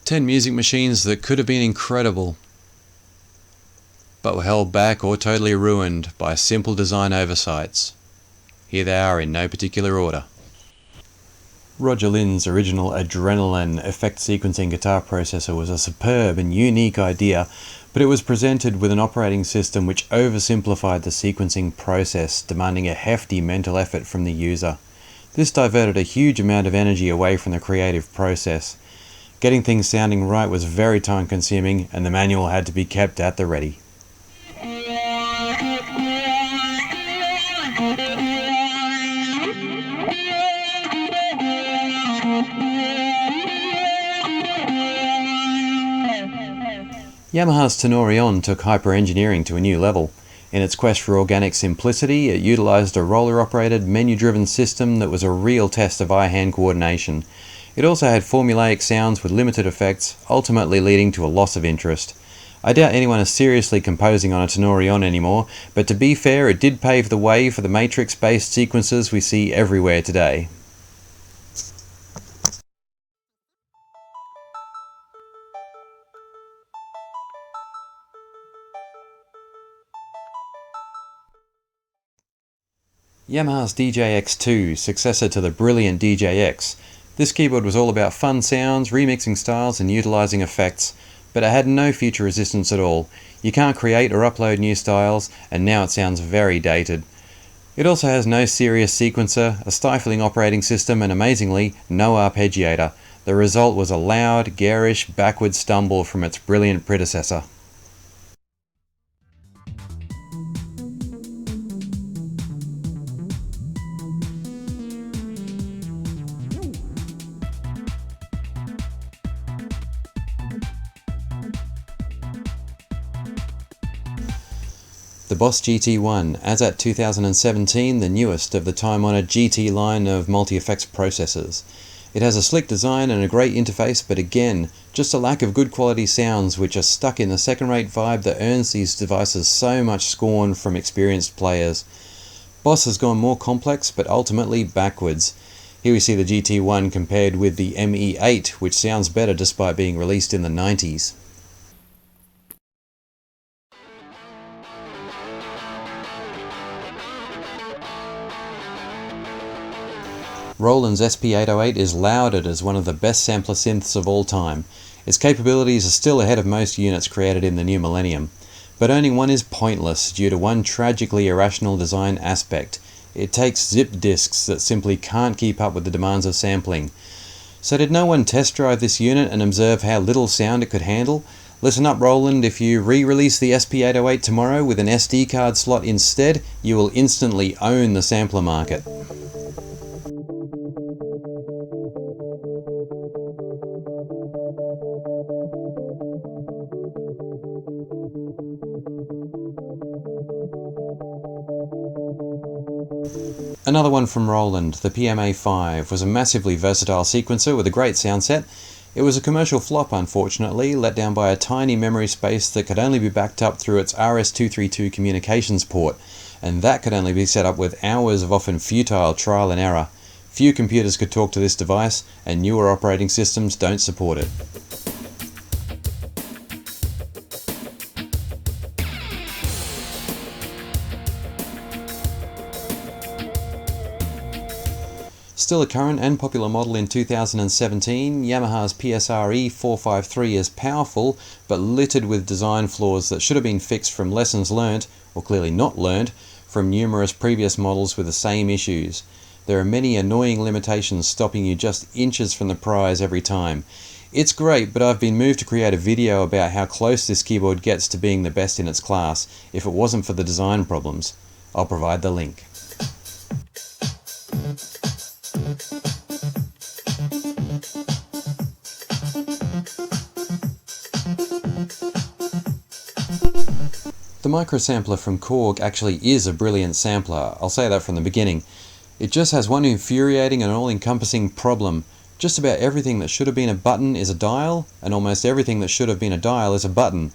10 music machines that could have been incredible, but were held back or totally ruined by simple design oversights. Here they are in no particular order. Roger Lynn's original Adrenaline effect sequencing guitar processor was a superb and unique idea, but it was presented with an operating system which oversimplified the sequencing process, demanding a hefty mental effort from the user. This diverted a huge amount of energy away from the creative process. Getting things sounding right was very time consuming, and the manual had to be kept at the ready. Yamaha's Tenorion took hyper-engineering to a new level. In its quest for organic simplicity, it utilised a roller-operated, menu-driven system that was a real test of eye-hand coordination. It also had formulaic sounds with limited effects, ultimately leading to a loss of interest. I doubt anyone is seriously composing on a Tenorion anymore, but to be fair, it did pave the way for the matrix-based sequences we see everywhere today. Yamaha's DJ-X2, successor to the brilliant DJ-X. This keyboard was all about fun sounds, remixing styles and utilising effects, but it had no future resistance at all. You can't create or upload new styles, and now it sounds very dated. It also has no serious sequencer, a stifling operating system, and amazingly, no arpeggiator. The result was a loud, garish, backward stumble from its brilliant predecessor. The Boss GT1, as at 2017, the newest of the time-honoured GT line of multi-effects processors. It has a slick design and a great interface, but again, just a lack of good quality sounds which are stuck in the second-rate vibe that earns these devices so much scorn from experienced players. Boss has gone more complex, but ultimately backwards. Here we see the GT1 compared with the ME8, which sounds better despite being released in the 90s. Roland's SP808 is lauded as one of the best sampler synths of all time. Its capabilities are still ahead of most units created in the new millennium. But owning one is pointless due to one tragically irrational design aspect. It takes zip disks that simply can't keep up with the demands of sampling. So did no one test drive this unit and observe how little sound it could handle? Listen up, Roland, if you re-release the SP808 tomorrow with an SD card slot instead, you will instantly own the sampler market. Another one from Roland, the PM A5, was a massively versatile sequencer with a great sound set. It was a commercial flop, unfortunately, let down by a tiny memory space that could only be backed up through its RS-232 communications port, and that could only be set up with hours of often futile trial and error. Few computers could talk to this device, and newer operating systems don't support it. Still a current and popular model in 2017, Yamaha's psr-e E45 is powerful, but littered with design flaws that should have been fixed from lessons learnt, or clearly not learnt, from numerous previous models with the same issues. There are many annoying limitations stopping you just inches from the prize every time. It's great, but I've been moved to create a video about how close this keyboard gets to being the best in its class, if it wasn't for the design problems. I'll provide the link. The microsampler from Korg actually is a brilliant sampler, I'll say that from the beginning. It just has one infuriating and all-encompassing problem. Just about everything that should have been a button is a dial, and almost everything that should have been a dial is a button.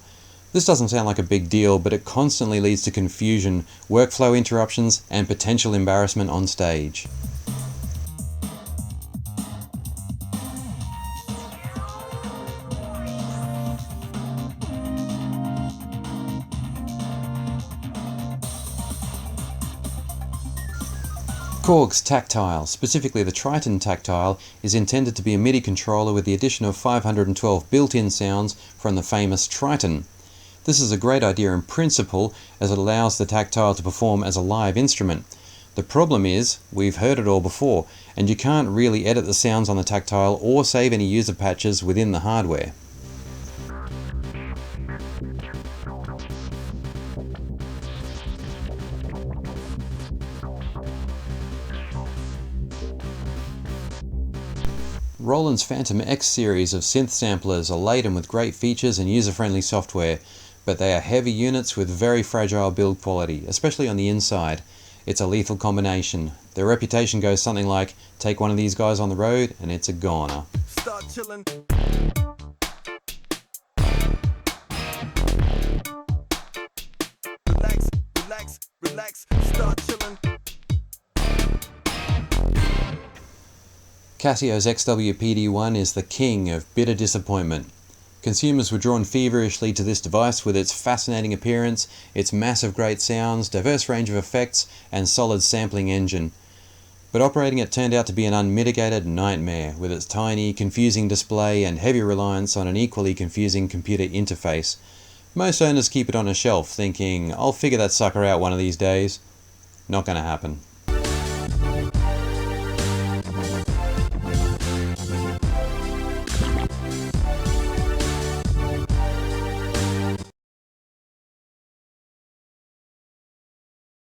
This doesn't sound like a big deal, but it constantly leads to confusion, workflow interruptions, and potential embarrassment on stage. Korg's Tactile, specifically the Triton Tactile, is intended to be a MIDI controller with the addition of 512 built-in sounds from the famous Triton. This is a great idea in principle, as it allows the Tactile to perform as a live instrument. The problem is, we've heard it all before, and you can't really edit the sounds on the Tactile or save any user patches within the hardware. Rowlands Phantom X series of synth samplers are laden with great features and user-friendly software, but they are heavy units with very fragile build quality, especially on the inside. It's a lethal combination. Their reputation goes something like, take one of these guys on the road and it's a goner. Start chillin'. Relax, relax, relax, start chillin'. Cassio's XWP is the king of bitter disappointment. Consumers were drawn feverishly to this device with its fascinating appearance, its massive great sounds, diverse range of effects, and solid sampling engine. But operating it turned out to be an unmitigated nightmare, with its tiny, confusing display and heavy reliance on an equally confusing computer interface. Most owners keep it on a shelf, thinking, I'll figure that sucker out one of these days. Not gonna happen.